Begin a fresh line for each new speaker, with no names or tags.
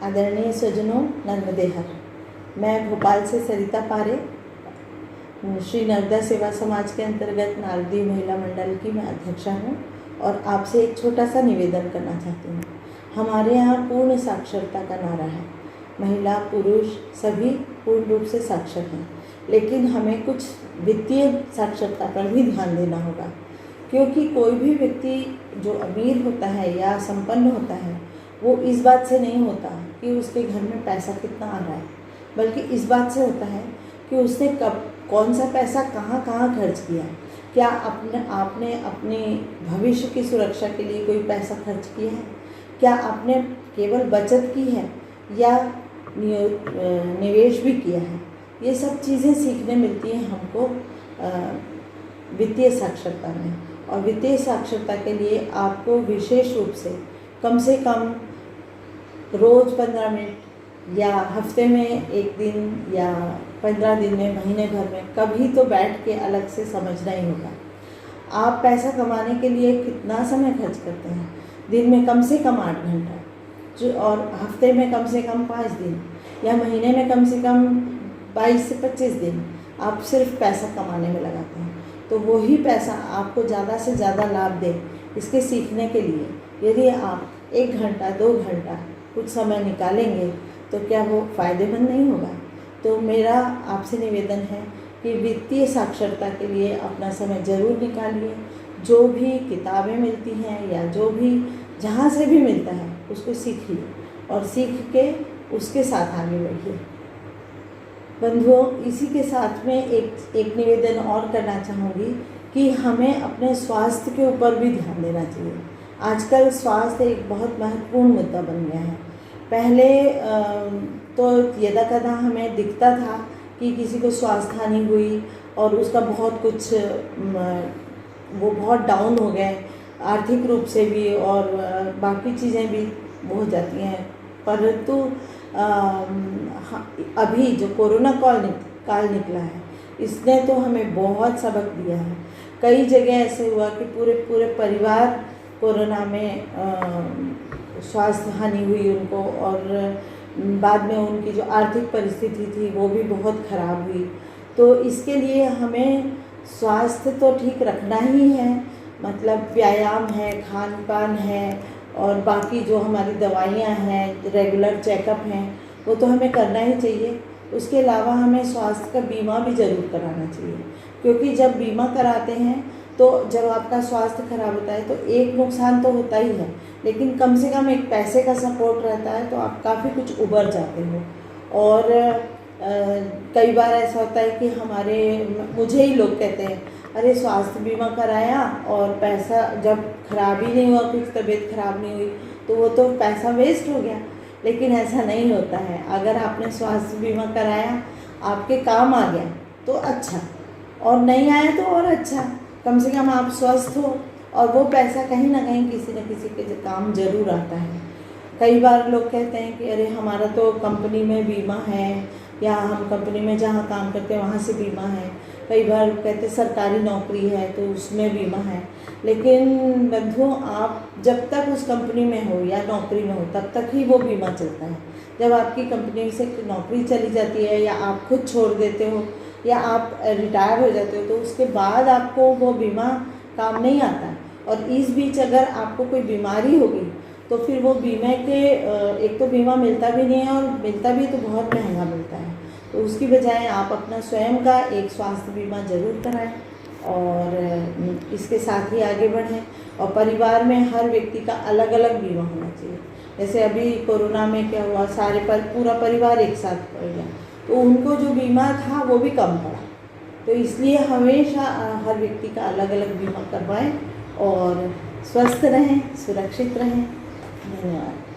आदरणीय स्वजनों, नर्मदे हर। मैं भोपाल से सरिता पारे, श्री नर्मदा सेवा समाज के अंतर्गत नारदी महिला मंडल की मैं अध्यक्षा हूँ और आपसे एक छोटा सा निवेदन करना चाहती हूँ। हमारे यहाँ पूर्ण साक्षरता का नारा है। महिला पुरुष सभी पूर्ण रूप से साक्षर हैं, लेकिन हमें कुछ वित्तीय साक्षरता पर भी ध्यान देना होगा, क्योंकि कोई भी व्यक्ति जो अमीर होता है या संपन्न होता है वो इस बात से नहीं होता कि उसके घर में पैसा कितना आ रहा है, बल्कि इस बात से होता है कि उसने कब कौन सा पैसा कहाँ कहाँ खर्च किया। क्या आपने अपने भविष्य की सुरक्षा के लिए कोई पैसा खर्च किया है? क्या आपने केवल बचत की है या निवेश भी किया है? ये सब चीज़ें सीखने मिलती हैं हमको वित्तीय साक्षरता में। और वित्तीय साक्षरता के लिए आपको विशेष रूप से कम रोज़ 15 मिनट या हफ्ते में एक दिन या 15 दिन में, महीने भर में कभी तो बैठ के अलग से समझना ही होगा। आप पैसा कमाने के लिए कितना समय खर्च करते हैं? दिन में कम से कम 8 घंटा, और हफ्ते में कम से कम 5 दिन या महीने में कम से कम 22 से 25 दिन आप सिर्फ पैसा कमाने में लगाते हैं। तो वही पैसा आपको ज़्यादा से ज़्यादा लाभ दे, इसके सीखने के लिए यदि आप 1 घंटा 2 घंटा कुछ समय निकालेंगे तो क्या वो फ़ायदेमंद नहीं होगा? तो मेरा आपसे निवेदन है कि वित्तीय साक्षरता के लिए अपना समय ज़रूर निकालिए। जो भी किताबें मिलती हैं या जो भी जहाँ से भी मिलता है उसको सीखिए और सीख के उसके साथ आगे बढ़िए। बंधुओं, इसी के साथ में एक निवेदन और करना चाहूँगी कि हमें अपने स्वास्थ्य के ऊपर भी ध्यान देना चाहिए। आजकल स्वास्थ्य एक बहुत महत्वपूर्ण मुद्दा बन गया है। पहले तो यदाकदा हमें दिखता था कि किसी को स्वास्थ्य हानि हुई और उसका बहुत कुछ वो बहुत डाउन हो गए, आर्थिक रूप से भी और बाकी चीज़ें भी हो जाती हैं। परंतु अभी जो कोरोना काल निकला है, इसने तो हमें बहुत सबक दिया है। कई जगह ऐसे हुआ कि पूरे परिवार कोरोना में स्वास्थ्य हानि हुई उनको, और बाद में उनकी जो आर्थिक परिस्थिति थी वो भी बहुत ख़राब हुई। तो इसके लिए हमें स्वास्थ्य तो ठीक रखना ही है, मतलब व्यायाम है, खान पान है और बाकी जो हमारी दवाइयाँ हैं, रेगुलर चेकअप हैं, वो तो हमें करना ही चाहिए। उसके अलावा हमें स्वास्थ्य का बीमा भी ज़रूर कराना चाहिए, क्योंकि जब बीमा कराते हैं तो जब आपका स्वास्थ्य खराब होता है तो एक नुकसान तो होता ही है, लेकिन कम से कम एक पैसे का सपोर्ट रहता है तो आप काफ़ी कुछ उबर जाते हो। और कई बार ऐसा होता है कि मुझे ही लोग कहते हैं, अरे स्वास्थ्य बीमा कराया और पैसा जब खराब ही नहीं हुआ, कुछ तबीयत खराब नहीं हुई तो वो तो पैसा वेस्ट हो गया। लेकिन ऐसा नहीं होता है। अगर आपने स्वास्थ्य बीमा कराया, आपके काम आ गया तो अच्छा, और नहीं आया तो और अच्छा। कम से कम आप स्वस्थ हो और वो पैसा कहीं ना कहीं किसी न किसी के काम ज़रूर आता है। कई बार लोग कहते हैं कि अरे हमारा तो कंपनी में बीमा है, या हम कंपनी में जहाँ काम करते हैं वहाँ से बीमा है। कई बार कहते सरकारी नौकरी है तो उसमें बीमा है। लेकिन बंधुओं, आप जब तक उस कंपनी में हो या नौकरी में हो तब तक ही वो बीमा चलता है। जब आपकी कंपनी से नौकरी चली जाती है या आप खुद छोड़ देते हो या आप रिटायर हो जाते हो तो उसके बाद आपको वो बीमा काम नहीं आता। और इस बीच अगर आपको कोई बीमारी हो गई तो फिर वो बीमे के एक तो बीमा मिलता भी नहीं है, और मिलता भी तो बहुत महंगा मिलता है। तो उसकी बजाय आप अपना स्वयं का एक स्वास्थ्य बीमा ज़रूर कराएं और इसके साथ ही आगे बढ़ें। और परिवार में हर व्यक्ति का अलग अलग बीमा होना चाहिए। जैसे अभी कोरोना में क्या हुआ, पूरा परिवार एक साथ पड़ गया तो उनको जो बीमा था वो भी कम पड़ा। तो इसलिए हमेशा हर व्यक्ति का अलग अलग बीमा करवाएं और स्वस्थ रहें, सुरक्षित रहें। धन्यवाद।